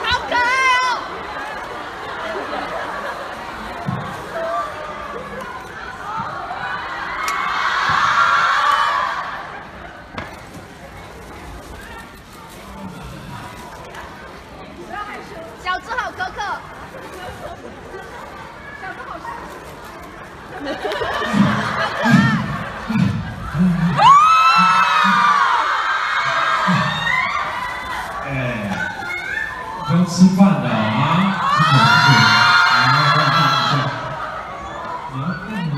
好可爱哦！小猪好可可，小猪好帅，好可爱。不用吃饭的啊！你要干嘛？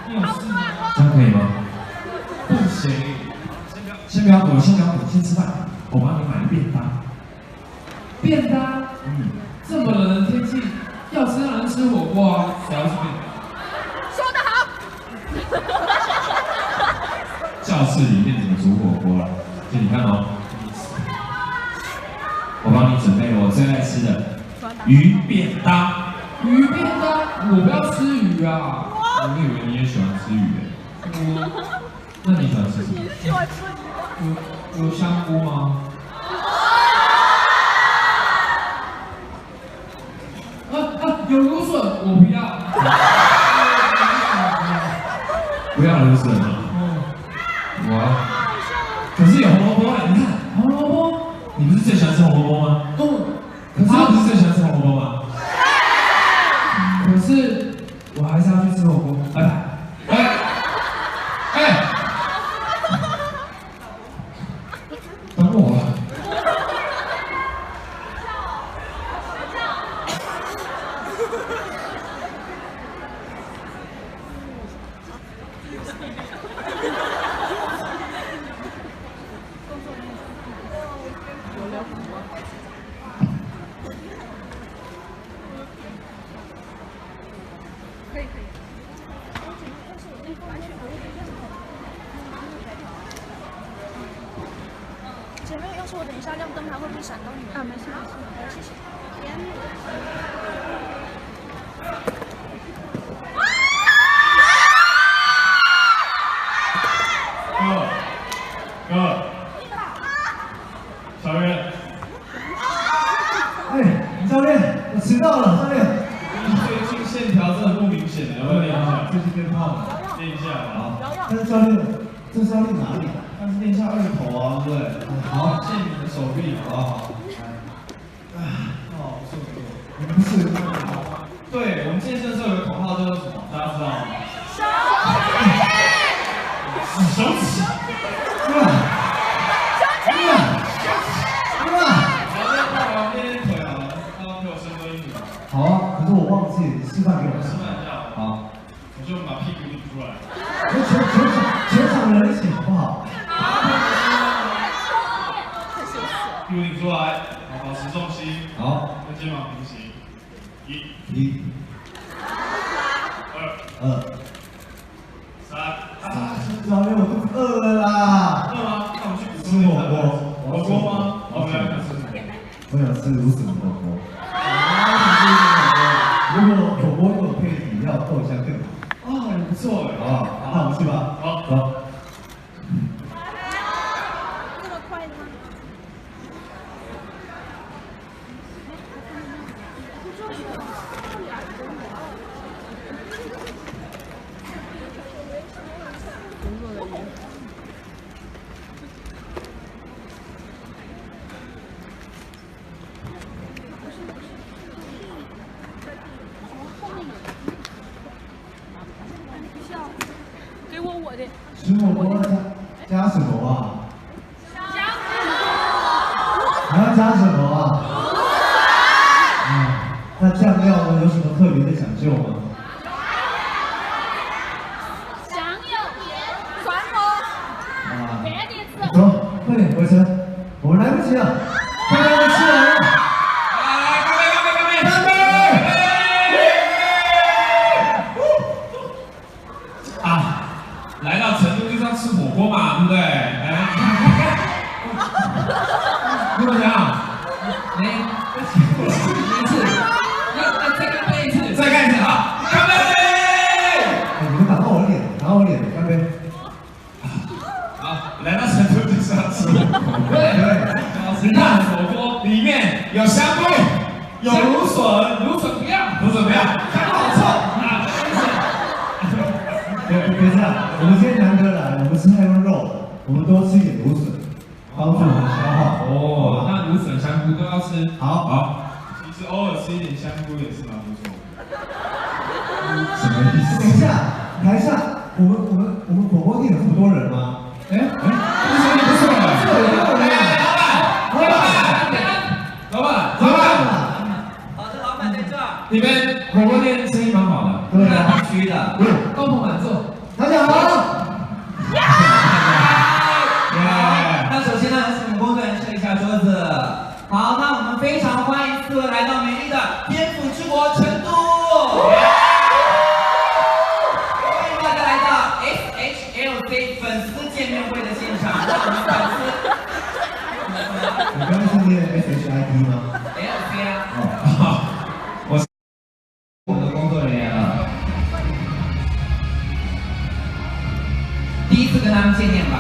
你有事吗？这样可以吗？不行，先不要躲，先吃饭。我帮你买便当。便当？这么冷的天气，要吃当然吃火锅啊！谁要吃便当？说得好。教室里面怎么煮火锅了？就你看哦。我帮你准备了我最爱吃的鱼便当。鱼便当？我不要吃鱼啊！我以为你也喜欢吃鱼诶。那你喜欢吃什么？喜欢吃鱼。有香菇吗？有芦笋，我不要。不要芦笋啊！可是有红萝卜，你看红萝卜。你不是最喜欢吃红萝卜吗？可是他不是最喜欢吃红萝卜吗？可是我还是要去吃火锅。等我。可以。姐妹，要是我等一下亮灯，它会不会闪到你们？啊，没事。好，谢谢。哥，小月。教练，我迟到了，教练。你最近线条真的不明显，要不要练一下？最近变胖了，练一下啊。但是教练，这是要练哪里啊？但是练一下二头啊，对不对？好，健你的手臂，好不好？不错。你们是？对，我们健身的时候有个口号叫做什么？大家知道吗？手起。好啊，可是我忘记示范给我示范一下。好，我就把屁股拧出来。全场人一起好不好？屁股拧出来，好，保持重心。好，跟肩膀平行。1、2、3。教练，我肚子饿了啦。饿吗？那我们去补吃火锅。火锅吗？我们来吃什么？我想吃芦笋火锅。如果火锅又配饮料豆浆更好。很不错哎，好不好？那我们去吧。好，走。这么快的吗？给我的。吃火锅加什么啊？还要加什么啊？那酱料呢？有什么特别的讲究吗？酱油、蒜末、别的吃。走，快点回城，我们来不及了，快点吃完了。干杯！来到成都就是要吃火锅嘛，对不对？来，你们讲，一次，再干杯一次，再干一次啊！干杯！你们打到我脸，干杯！好，来到成都就是要吃火锅，对，你看火锅里面有有香菇，有芦笋，芦笋不要，芦笋不要，香菇好臭啊！别这样，我们今天难得来，我们吃太多肉了，我们多吃一点芦笋，帮助我们消化。哦，那芦笋、香菇都要吃。好，好，其实偶尔吃一点香菇也是蛮不错的。什么意思？等一下，台下，我们火锅店有这么多人吗？不错，不错了。这有6人啊！老板，好的，老板在这。你们火锅店生意蛮好的。对啊，必须的。高朋满座。大家好。那首先呢，请我们工作人员撤一下桌子。好，那我们非常欢迎4位来到美丽的天府之国成都。欢迎大家来到 SHLC 粉丝见面会的现场，让我们粉丝。你刚刚是念 SHIT 吗 LC 啊。我们的工作人员了。第一次跟他们见面吧？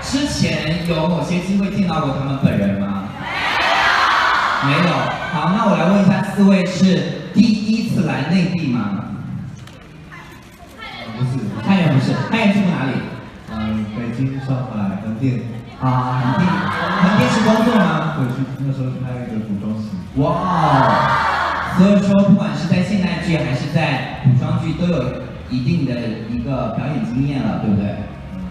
之前有某些机会见到过他们本人吗？没有。好，那我来问一下4位，是第一次来内地吗？不是，太原不是，太原去过哪里？北京、上海、横店。啊，横店是工作吗？对，那时候是拍一个古装戏。哇哦！所以说，不管是在现代剧还是在古装剧，都有一定的一个表演经验了，对不对？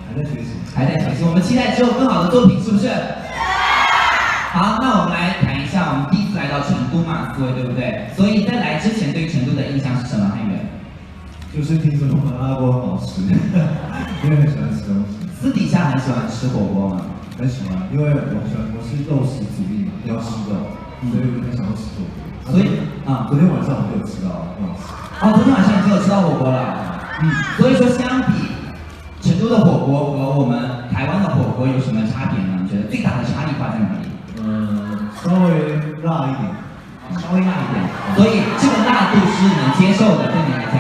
还在学习。还在学习，我们期待之后更好的作品，是不是？好，那我们来谈一下，我们第一次来到成都嘛，4位对不对？所以在来之前对成都的印象是什么？汉源？就是听说麻辣锅很好吃，因为很喜欢吃东西。私底下很喜欢吃火锅吗？很喜欢，因为我是肉食主义嘛，要吃肉，所以我很想要吃火锅。所以啊，昨天晚上我就有吃到，很好吃。哦，昨天晚上已经有吃到火锅了。所以说相比成都的火锅和我们台湾的火锅有什么差别呢？你觉得最大的差异化在哪里？稍微辣一点，稍微辣一点。所以这个辣度是能接受的，对你来讲。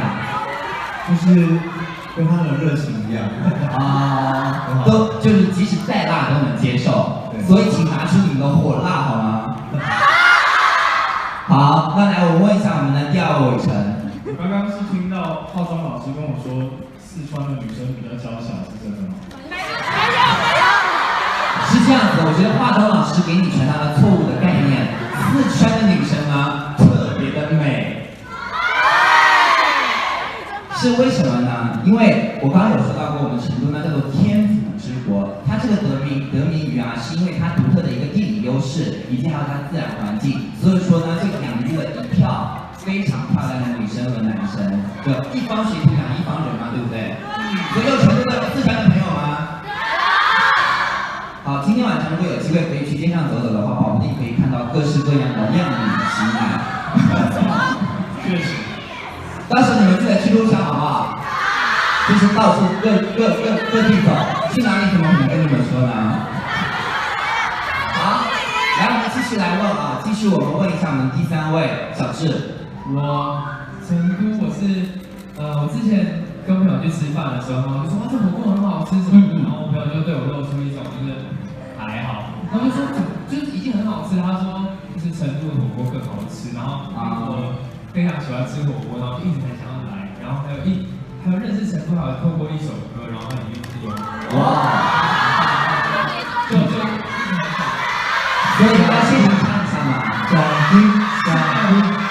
就是跟他的热情一样。啊，都就是即使再辣都能接受。所以请拿出你们的火辣好吗？好，那来我问一下我们的第2位伟成。我刚刚是听到化妆老师跟我说，四川的女生比较娇小，是真的吗？是这样子，我觉得化妆老师给你传达了错误的概念。四川的女生呢，特别的美。是为什么呢？因为我刚刚有说到过，我们成都呢叫做天府之国，它这个得名于啊，是因为它独特的一个地理优势，以及还有它自然环境，所以说呢，就养育了一票非常漂亮的女生和男生，就一方水土养一方人嘛，对不对？所以有成都的四川的朋友吗？好，今天晚上如果有机会可以去街上走走的话，保不定可以看到各式各样的靓女型男。确实。到时候你们记得去路上好不好？就是到处各地走，去哪里怎么可能跟你们说呢？好，来我们继续来问啊，继续我们问一下我们第3位小智。我成都我是我之前跟朋友去吃饭的时候，就说哇这火锅很好吃什么的，然后我朋友就对我露出一种就是还好，然后就说就是已经很好吃，他说就是成都的火锅更好吃，然后我非常喜欢吃火锅，然后一直很想要来，然后还有认识成都，还有透过一首歌，然后它里面是有就所以你要现场唱一下嘛，想听，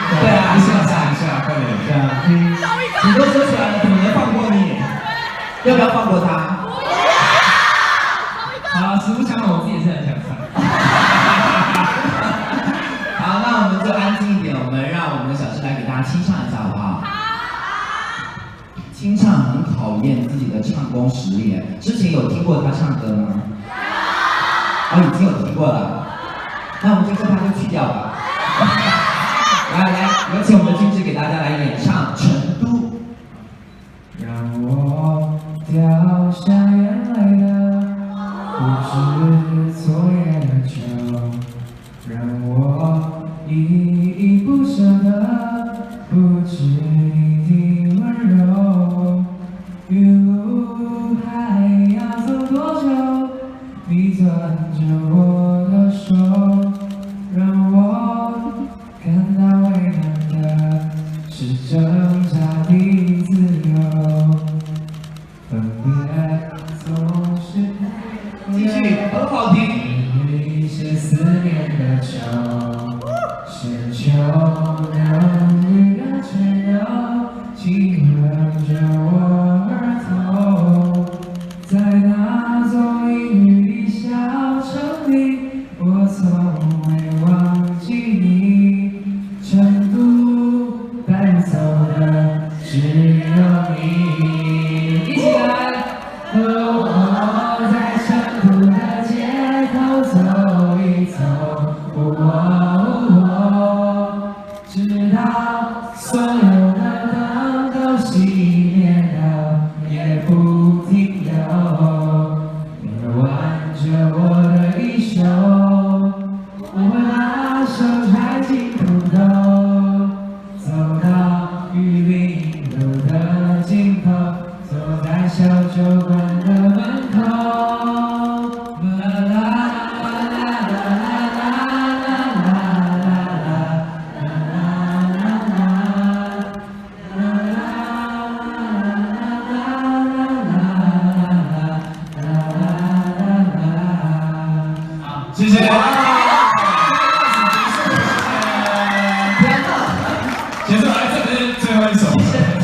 对啊，下一下，快点，想听。你都说出来了，怎么能放过你？要不要放过他？好，实不相瞒，我自己也是很想唱。好，那我们就安静一点，我们让我们的小智来给大家清唱一下，好不好？清唱很考验自己的唱功实力，之前有听过他唱歌吗？已经有听过了。那我们这趴就去掉吧。来，有请我们的君子给大家来演唱《成都》。让我掉下眼泪的不止昨夜的酒，让我依依不舍的不止你的温柔。余路还要走多久？你攥着我的手。谢。结束，来，这是最后一首。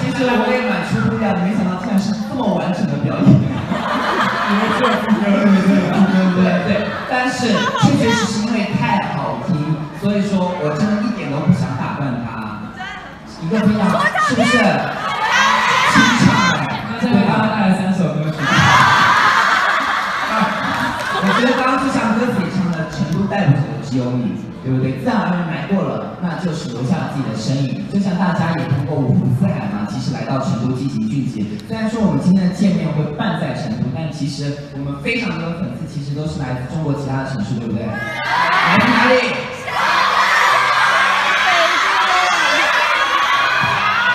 其实我也蛮出乎意料的，没想到竟然是这么完整的表演。对，但是确确实实因为太好听，所以说我真的一点都不想打断他。一个非常是不是清唱哎？那再给大家带来3首歌曲。我觉得刚刚就像歌词里唱的，成都带不走的只有你，对不对？自然而然来过了，那就是留下了自己的身影。就像大家也通过五湖四海嘛，其实来到成都积极聚集。虽然说我们今天的见面会办在成都，但其实我们非常多的粉丝其实都是来自中国其他的城市，对不对？来自哪里？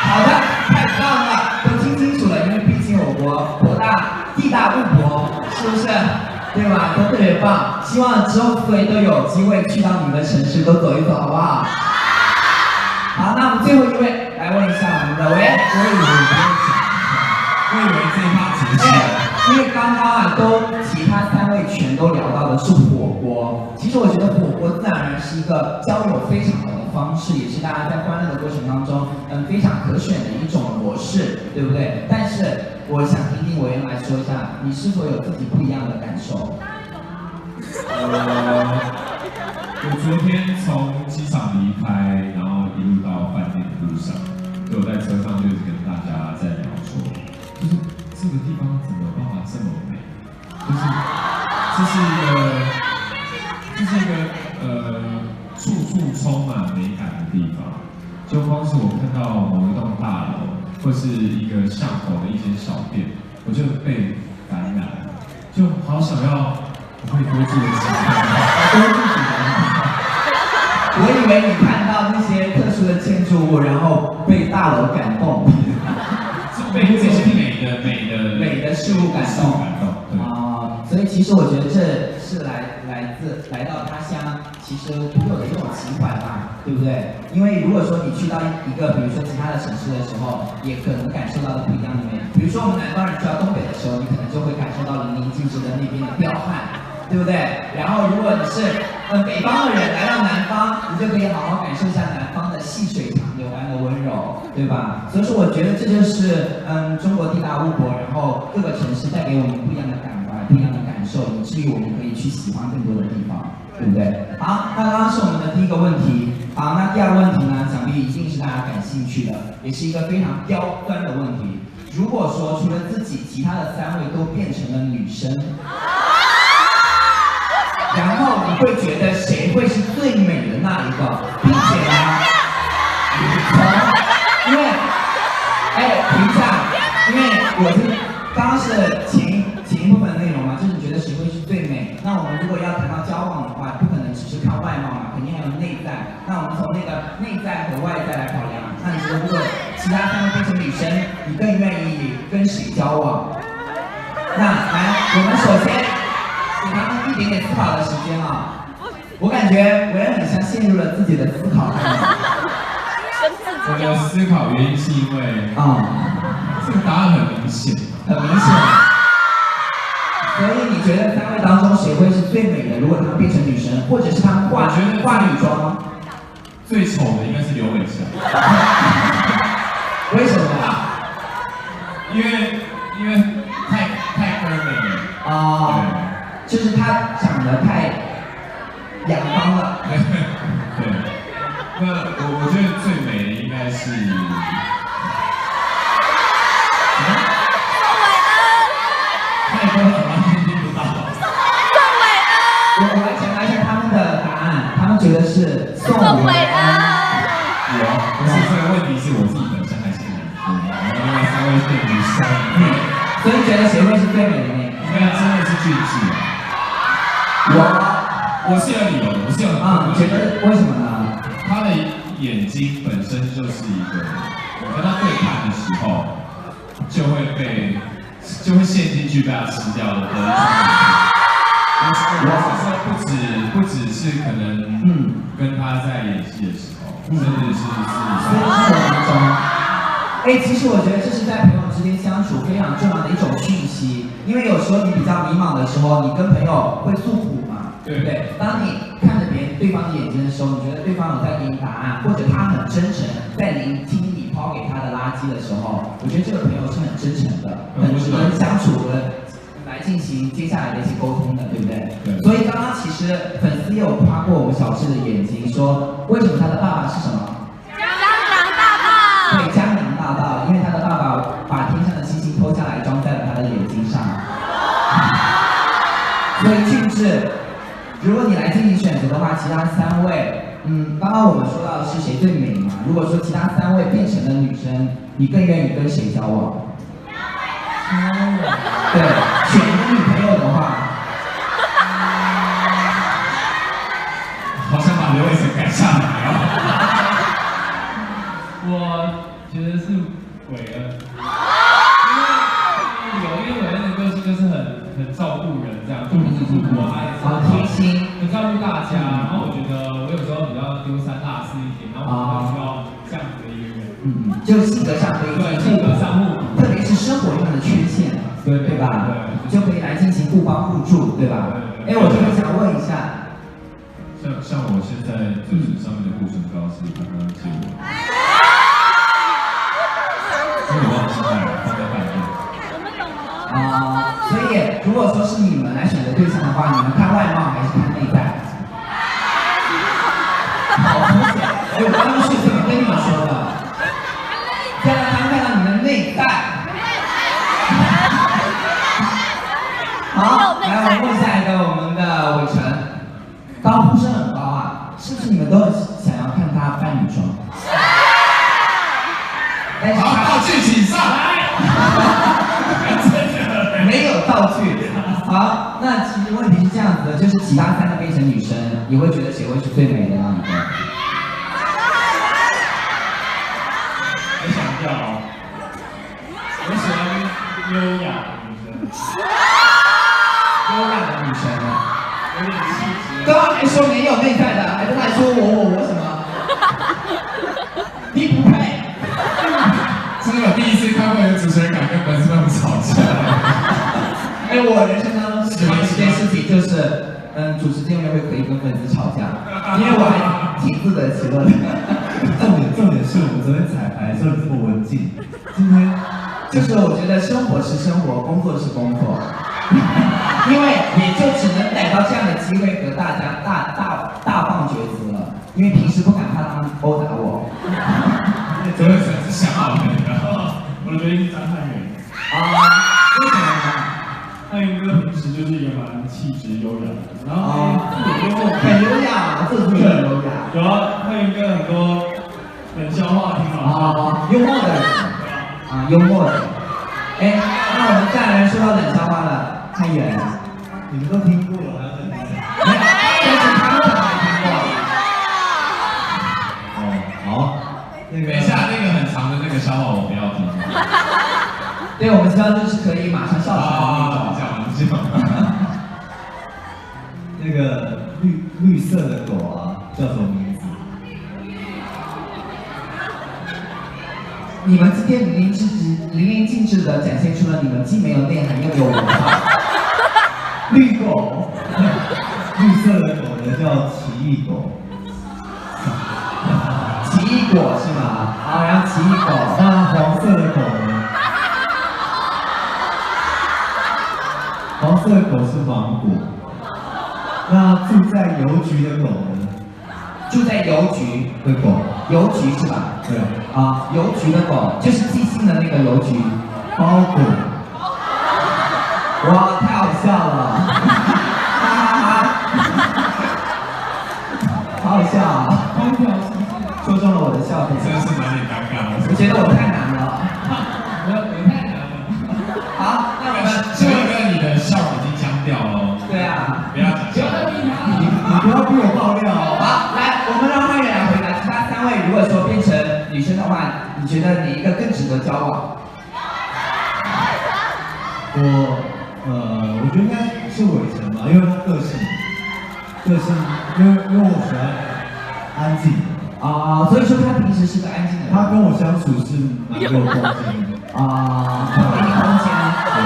好的，太棒了，都听清楚了，因为毕竟我国国大地大物博，是不是？对吧？都特别棒，希望之后各位都有机会去到你们的城市都走一走，好不好？好，那我们最后一位来问一下我们的喂，我以为这一趴结束了。因为刚刚啊，其他3位全都聊到的是火锅。其实我觉得火锅自然而然是一个交友非常好的方式，也是大家在欢乐的过程当中，非常可选的一种模式，对不对？但是我想听听委员来说一下，你是否有自己不一样的感受？我昨天从机场离开，然后一路到饭店的路上，就我在车上就是跟大家在聊说，就是这个地方怎么办法这么美？这是一个处处充满美感的地方。就光是我看到某一栋大楼，或是一个巷口的一间小店，我就被感染了，就好想要我可以多住的几天。我以为你看到那些特殊的建筑物，然后被大楼感动，被这些美的事物感动啊！所以其实我觉得这是来到他乡，其实独有的一种情怀吧，对不对？因为如果说你去到一个比如说其他的城市的时候，也可能感受到的不一样的美。比如说我们南方人去到东北的时候，你可能就会感受到淋漓尽致的那边的彪悍。对不对？然后如果你是北方的人来到南方，你就可以好好感受一下南方的细水长流般的温柔，对吧？所以说我觉得这就是中国地大物博，然后各个城市带给我们不一样的感怀、不一样的感受，以至于我们可以去喜欢更多的地方，对不对？好，那刚刚是我们的第一个问题。好，那第二个问题呢，想必一定是大家感兴趣的，也是一个非常刁钻的问题。如果说除了自己，其他的3位都变成了女生。然后你会觉得谁会是最美的那一个，并且呢，因为，停一下，因为我是刚刚是前一部分的内容嘛，就是你觉得谁会是最美？那我们如果要谈到交往的话，不可能只是看外貌嘛，肯定还有内在。那我们从那个内在和外在来考量。那你觉得如果其他3位变成女生，你更愿意跟谁交往？那来，我们首先。给他们一点点思考的时间啊！我感觉我也很像陷入了自己的思考。我的思考原因是因为这个答案很明显，很明显。所以你觉得3位当中谁会是最美的？如果他们变成女生，或者是他们化女装，最丑的应该是刘伟强。为什么？因为太哥美了啊。就是他长得太阳光了。对，那我觉得最美的应该是宋伟恩。太多了，完全听不到。宋伟恩。我来讲一下他们的答案，他们觉得是宋伟恩。不是这个问题是我自己本身还是男生，然后另外3位是女生。所以觉得谁会是最美的那个？应该真的是俊志。我是有理由的，我是有你觉得为什么呢？他的眼睛本身就是一个，我跟他对看的时候，就会陷进去被他吃掉的一种。我是说不只是可能跟他在演戏的时候，甚至是生活当中。其实我觉得这是在朋友之间相处非常重要的一种讯息，因为有时候你比较迷茫的时候，你跟朋友会诉苦嘛，对不对？当你看着对方的眼睛的时候，你觉得对方有在给你答案，或者他很真诚，在聆听你抛给他的垃圾的时候，我觉得这个朋友是很真诚的，很值得相处的，来进行接下来的一些沟通的，对不对？对。所以刚刚其实粉丝也有夸过我们小智的眼睛，说为什么他的爸爸是什么？江洋大盗。对，江洋大盗，因为他的爸爸把天上的星星偷下来装在了他的眼睛上。所以俊智，如果你来进行选择的话，其他3位，刚刚我们说到的是谁最美嘛？如果说其他3位变成了女生，你更愿意跟谁交往？对，选一个女朋友的话，好像把刘伟成改下来哦。我觉得是韦恩，因为韦恩的个性就是很照顾人，这样就不是我，他也是很贴心，很照顾大家。然后我觉得我有时候比较丢三落四一点，然后我需要这样子的一个人。就性格上可以对，性格上互补，特别是生活上的缺陷，对吧？对，就可以来进行互帮互助，对吧？哎，我这边想问一下，像我现在就是上面的护唇膏是刚刚借我，因为我忘记带了，放在饭店。我们懂了。所以如果说是你们来选择对象的话，你们看外貌还是看内在？好明显，我刚刚是这么跟你们说的。再让他们看到你的内在。好，来我们问下一个我们的伟成，高呼声很高啊，是不是你们都很想要看他扮女装？好，道具请上来。没有道具。好，那其实问题是这样子的，就是其他3个变成女生，你会觉得谁会是最美的呢？我想掉哦，我喜欢优雅的女生，优雅的女生呢？有点气质。刚刚还说没有内在的，还在那里说我什么？你不配。这是我第一次看过有主持人敢跟粉丝们吵架。哎，我人生当中喜欢一件事情就是，主持见面会可以跟粉丝吵架，因为我还挺自得其乐的。重点是我们昨天彩排的时候你这么文静，今天就是我觉得生活是生活，工作是工作，因为也就只能逮到这样的机会和大家大放厥词了，因为平时不敢怕他们殴打我。昨天是想好的，我的决定是张翰元。为什么呢？翰元哥平时就是一个蛮气质优雅的，然后很优雅，这是很优雅。有啊，翰元哥很多冷笑话挺好笑。幽默的人幽默的。哎，那我们再来说到冷笑话了，汉元，你们都听过了，还要再听？但是他们可能没听过。好，等一下那个很长的那个笑话我不要听。对，我们希望就是可以马上笑出来的那种。讲完。那个绿色的狗啊，叫什么名字？你们今天淋漓尽致的展现出了你们既没有内涵又有文化。绿狗，绿色的狗呢叫奇异狗。奇异果是吗？好，然后奇异果。那黄色的狗呢？黄色的狗是芒果。那住在邮局的狗呢？住在邮局的狗。邮局是吧？对。邮局的狗就是寄信的那个邮局。包裹。哇，太好笑了！好好笑啊！说中了我的笑点，真的是蛮尴尬的。我觉得我太难了。我太难了。好，那我们这个你的笑已经僵掉了。对啊，不要讲笑。你不要逼我爆料哦。好，来，我们让汉元来回答。其他3位如果说变成女生的话，你觉得哪一个更值得交往？我觉得应该是伟成吧，因为他个性，因为我喜欢安静所以说他平时是个安静的人。他跟我相处是蛮有空间的给你空间。对，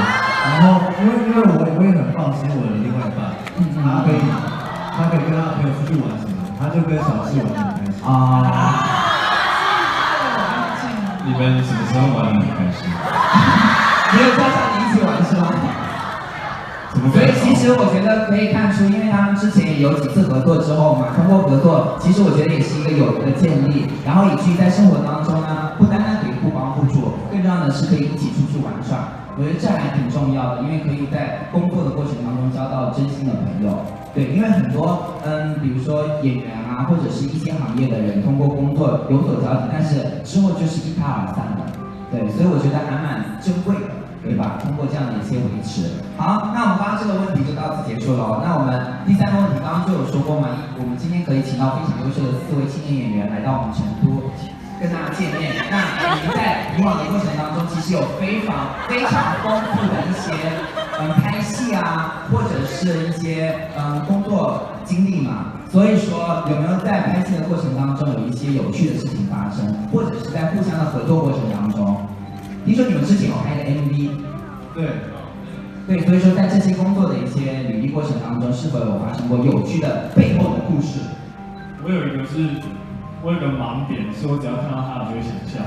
然后因为我也很放心我的另外一半，他可以他可以跟他的朋友出去玩什么，他就跟小七玩得很开心。你们什么时候玩得很开心？没有叫上你一起玩是吗？所以其实我觉得可以看出，因为他们之前也有几次合作之后嘛，通过合作，其实我觉得也是一个友谊的建立，然后以至于在生活当中呢，不单单可以互帮互助，更重要的是可以一起出去玩耍。我觉得这还挺重要的，因为可以在工作的过程当中交到真心的朋友。对，因为很多比如说演员啊，或者是一些行业的人，通过工作有所交集，但是之后就是一拍而散的。对，所以我觉得还蛮珍贵的。对吧？通过这样的一些维持。好，那我们刚刚这个问题就到此结束了。那我们第三个问题刚刚就有说过嘛，我们今天可以请到非常优秀的4位青年演员来到我们成都，跟大家见面。那你们在以往的过程当中，其实有非常丰富的一些拍戏啊，或者是一些工作经历嘛。所以说，有没有在拍戏的过程当中有一些有趣的事情发生，或者是在互相的合作过程当中？听说你们之前有拍的 MV， 对，所以说在这些工作的一些履历过程当中，是否有发生过有趣的背后的故事？我有一个盲点，是我只要看到他，我就会想笑。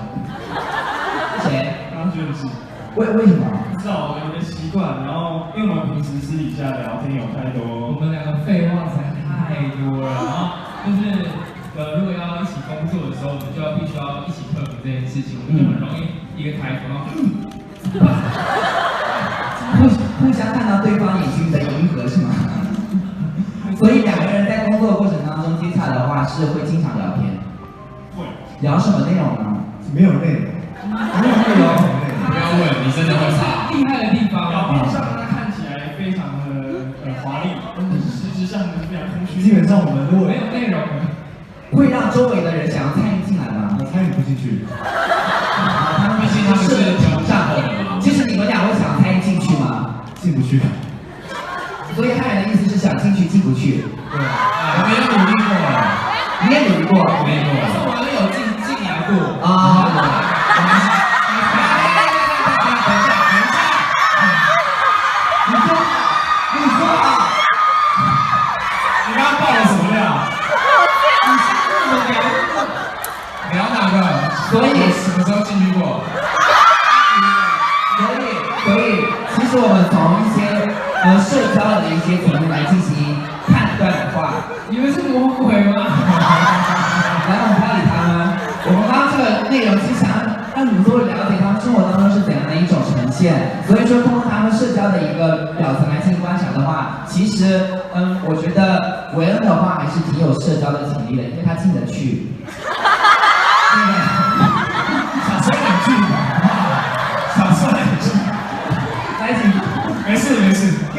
谁？刚刚就是为什么？不知道，我有点习惯。然后，因为我们平时私底下聊天有太多，我们两个废话实在太多了，然后就是如果要一起工作的时候，我们就必须要一起克服这件事情，我们就很容易一个抬头，然后互相看到对方眼睛的迎合是吗？所以两个人在工作的过程当中接洽的话，是会经常聊天。会聊什么内容呢？没有内容，没有内容。不要问，你真的会差。厉害的地方，表面上它看起来非常的华丽，但是实质上非常空虚。基本上我们如果没有内容，会让周围的人想要参与进来吗？我参与不进去，毕竟他们是挑战的嘛。就是你们俩会想参与进去吗？进不去。所以汉人的意思是想进去进不去。对，我们也努力过了，你也努力过，努力过，我们有进来过啊。你说啊，你刚刚爆了什么料？聊哪个？所以什么时候进去过？所以，其实我们从一些社交的一些层面来进行判断的话，你们是魔鬼吗？来，我们不要理他们。我们刚刚这个内容是想让你们多了解他们生活当中是怎样的一种呈现。所以说，通过他们社交的一个表层来进行观察的话，其实我觉得韦恩的话还是挺有社交的潜力的，因为他进得去。少说两句吧，少说两句。来，请。没事，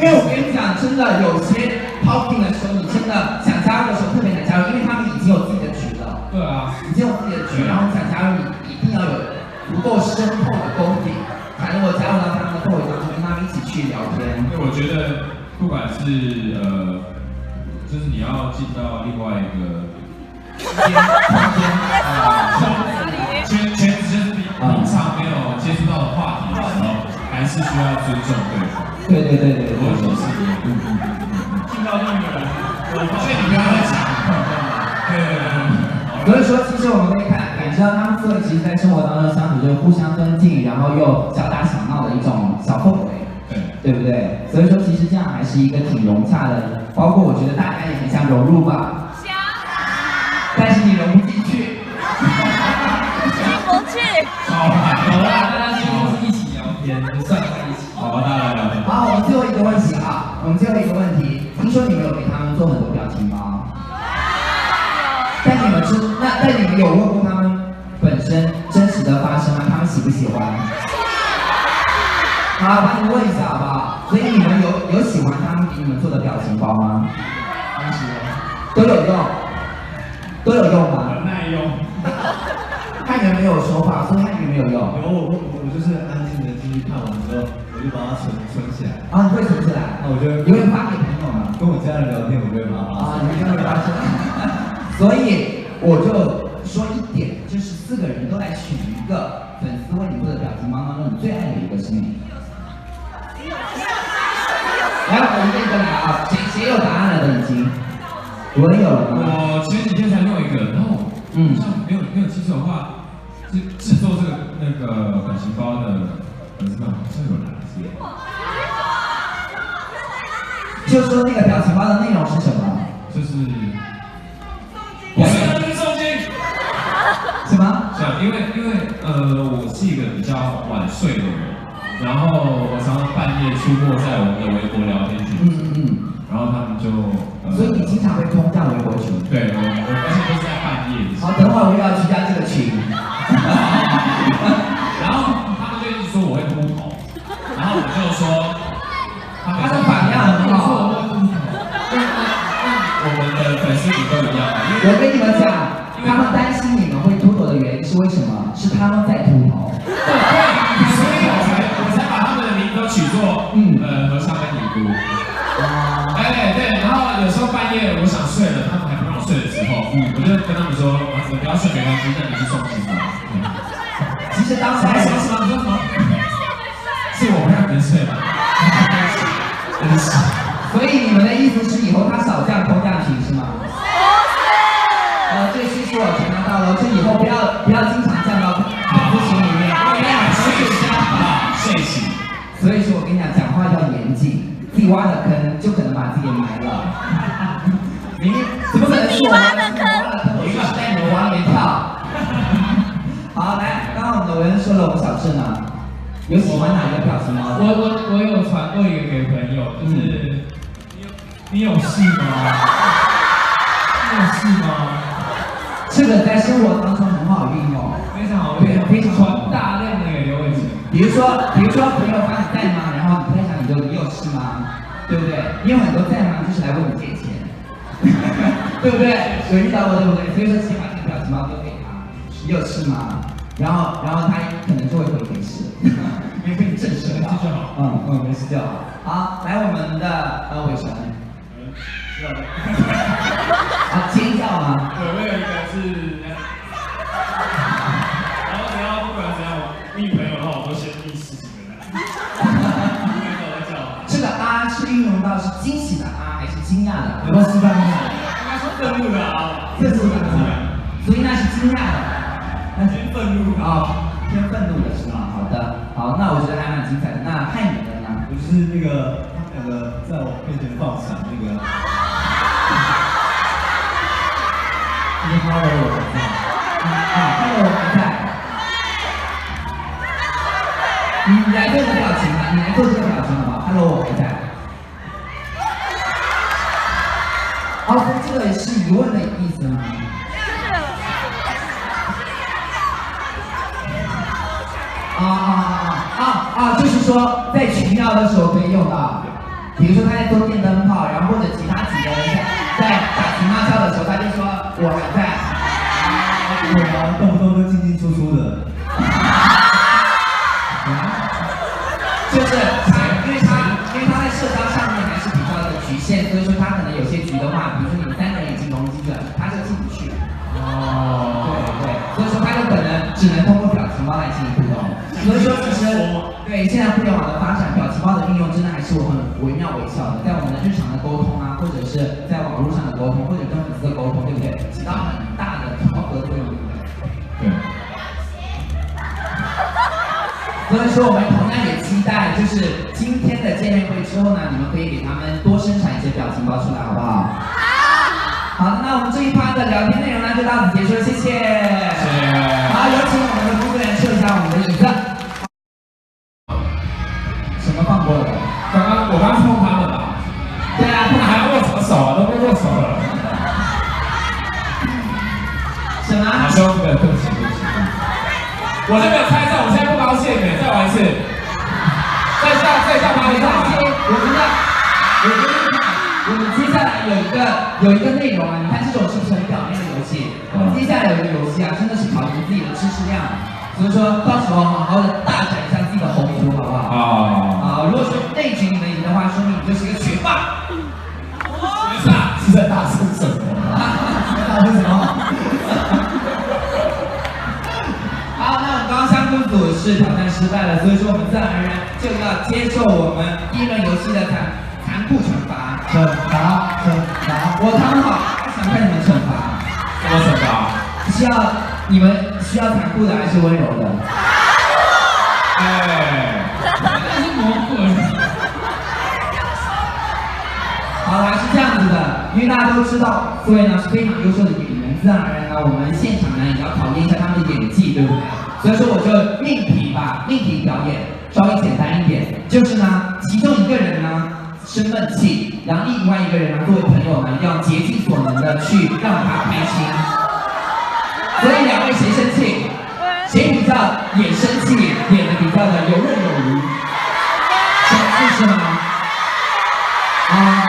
因为我跟你讲，真的有些 popping 的时候，你真的想加入的时候特别难加入，因为他们已经有自己的局了。对啊，已经有自己的局，然后想加入，你一定要有足够深厚的功底，才能够加入到他们的氛围当中，跟他们一起去聊天。因为我觉得，不管是就是你要进到另外一个圈子，就是平常没有接触到的话题的时候，还是需要尊重对方。对，我也是，进到另一个人，我所以你不要再讲。对。所以说，其实我们可以感知到他们4位其实在生活当中相处就是互相尊敬，然后又小打小闹的一种小氛围，对不对？所以说，其实这样还是一个挺融洽的，包括我觉得大家也很想融入吧，但是你融不进去，进不去。好啦，大家几乎是一起聊天，就算在一起。好吧，大家来聊天。好，我们最后一个问题啊，听说你们有给他们做很多表情包，但你们有问过他们本身真实的发生吗？他们喜不喜欢？好，帮你们问一下好不好？所以你们有喜欢他们给你们做的表情包吗？很喜欢，都有用吗？很耐用。汉人没有说话，所以汉语没有用。然后我就是安静的进去看完之后，我就把它存起来。啊，你会存起来？那我就你会发给朋友吗？跟我家人聊天，我就会把它发。你就会发现。所以我就说一点，就是4个人都来选一个粉丝为你做的表情包当中，你最爱的一个是哪一个？来，我一个一个来啊，谁有答案了的已经？我也有了吗？我前几天才用一个，然后好像没有记错的话，制作这个那个表情包的粉丝们好像有来自。就说那个表情包的内容是什么？就是我是跟宋金。什么？是啊，因为我是一个比较晚睡的人，然后我常常半夜出没在我们的微博聊天群。然后他们就所以你经常被通向微博群？对，而且都是在半夜。好，等会我又要去加这个群。然后他们就一直说我会秃头，然后我就说他的反应很好。我们的粉丝也都一样。我跟你们讲，他们担心你们会秃头的原因是为什么？是他们在秃头。对，所以我才把他们的名字都取作和尚跟尼姑。对，然后有时候半夜我想睡了，他们还不让我睡的时候，我就跟他们说，你不要睡没关系，那你去送机吧。其实当时什么？是我不让你们睡吗？真是。所以你们的意思是以后他少降空降群是吗？这个信息我传达到了，就以后不要经常降到粉丝群里面，因为睡醒。所以说我跟你讲话要严谨。自己挖的坑就可能把自己给埋了。明明怎么可能是我挖的坑？我是在你们往里面跳。好，来，刚刚我们的文说了，我们小智呢，有喜欢哪一个表情包？我有传过一个给朋友，就是你有事吗？你有事吗？这个在生活当中很好运用，非常好用，非常传大量的给刘伟成。比如说朋友发你在吗？然后你在想你有事吗？对不对？你有很多在吗？就是来问你借钱，对不对？有遇到过对不对？所以说先把这个表情包丢给他，你有事吗？然后他可能就会回没事，因为被你震慑到。就好。没事就好。好，来我们的伟成。是的。啊，尖叫吗？对，我有一个是，然后只要不管怎样，我密朋友的话，我都先密10几个人。这个啊是运用到是惊喜的啊，还是惊讶的？有没有示范一下？应该是愤怒的啊，愤怒的啊，所以那是惊讶的，那是愤怒啊，偏愤怒的是吗？好的，好，那我觉得还蛮精彩的。那汉语的呢？我就是那个他们两个在我面前放闪那个，就是 Hello 我还在，Hello 我还在。你来做这个表情吧，你来做这个表情好不好 ？Hello 我还在。哦，这个是疑问的意思吗？就是说在群聊的时候可以用到，比如说他在做电灯泡，然后或者其他几个人在打情骂俏的时候，他就说我还在。对啊，动不动就进进出出的。就是因为他在社交上面还是比较的局限，所以说他可能有些局的话，比如说你们3个人已经融进去了，他就进不去。对，所以说他有可能只能通过表情包来进行互动。所以说其实对现在互联网的发展，表情包的运用真的还是很惟妙惟肖的，在我们的日常的沟通啊，或者是在网络上的沟通，或者跟粉丝的沟通，对不对？起到很大的调和作用，对不对？对。所以说我们同样也期待，就是今天的见面会之后呢，你们可以给他们多生产一些表情包出来，好不好？好，那我们这一趴的聊天内容呢就到此结束了，谢谢。谢谢。好，有请我们的工作人员撤一下我们的椅子。什么放过了？我刚碰他们了。对啊，他们还要握什么手啊？都被握手了。什么？好兄弟，对不起。我这没有猜中，我现在不高兴哎，再玩一次。再下趴一下。我们接下来有一个内容啊，你看这种是不是很表面的游戏？我们接下来有一个游戏啊，真的是考验自己的知识量，所以说到时候好好的大展一下自己的宏图，好不好？如果说那局你们赢的话，说明你就是一个学霸。学霸是在大声什么？大声什么？好，那我们刚刚相处组是挑战失败了，所以说我们自然而然就要接受我们第一轮游戏的残酷惩罚。惩罚，我躺好。你们需要残酷的还是温柔的？哎，那是魔鬼。好啦，是这样子的，因为大家都知道，所以呢是非常优秀的演员，自然而然呢，我们现场呢也要考验一下他们的演技，对不对？所以说我就命题表演稍微简单一点，就是呢，其中一个人呢生闷气，然后另外一个人呢作为朋友呢，要竭尽所能的去让他开心。所以两位谁生气？谁比较演生气，演的比较的游刃有余？小智是吗？啊。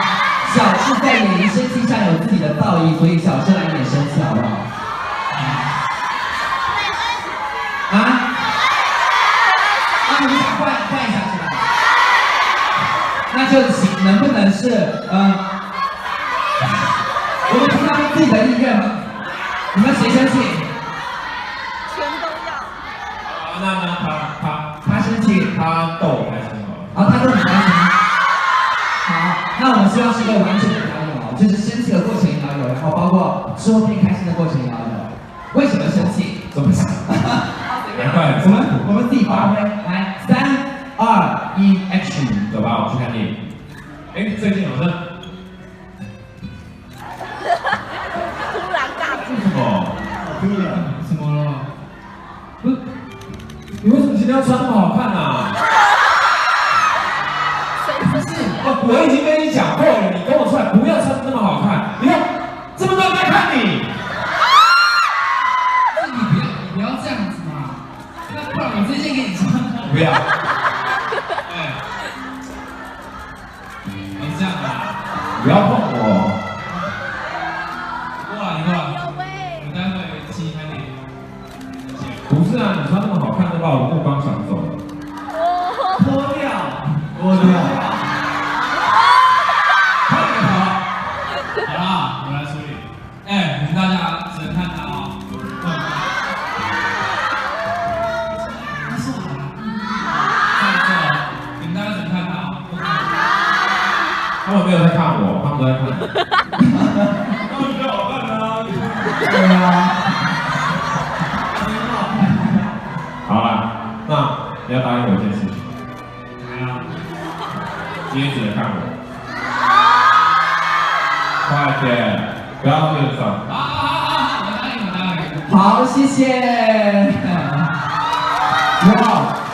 小智在演绎生气上有自己的造诣，所以小智来演生气好不好？啊？你们想换一下是吧？那就请，能不能是我们听他们自己的意愿吗？你们谁生气？全都要。那他生气，他逗我开心好了。他逗你开心。好，那我们希望是一个完整的表演哦，就是生气的过程也要有，然后包括之后变开心的过程也要有。为什么生气？怎么想？难怪我们自己发挥，来，3、2、1 ，Action！ 走吧，我们去看电影。哎，最近好像突然尬住。什么？怎么了？不是，你为什么今天要穿那么好看啊？我已经跟你讲过了，你跟我出来不要穿那么好看。你看，这么多人在看你。你不要这样子嘛，那不然我这件给你穿。不要。哎，你这样啊？不要碰我。过来，我待会请你看电影。不是啊，你穿那么好看，都把我目光抢走了。脱掉。好啦，我来处理。哎，你们大家只能看他啊。他是我的。你们大家只能看他啊。他们没有在看我，他们都在看你。他们比较好看啊。对啊。好啦，那你要答应我一件事情。今天只能看我。快点，不要变上。我答应。好，谢谢。哇，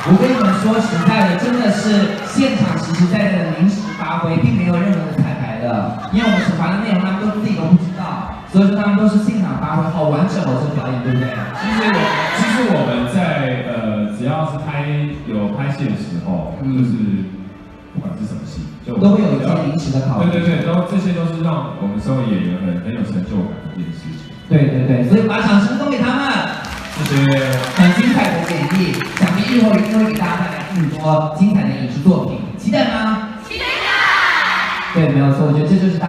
我跟你们说实在的，真的是现场实实在在的临时发挥，并没有任何的彩排的，因为我们惩罚的内容他们自己都不知道，所以说他们都是现场发挥，好完整哦，这个表演，对不对？其实我们在只要是拍戏的时候，就是不管是什么戏，就都会有一些临时的考虑。对，这些都是让我们身为演员很有成就感的一件事情。对，所以把掌声送给他们。谢谢。很精彩的演绎，想必日后一定会给大家带来更多精彩的影视作品，期待吗？期待。对，没有错，我觉得这就是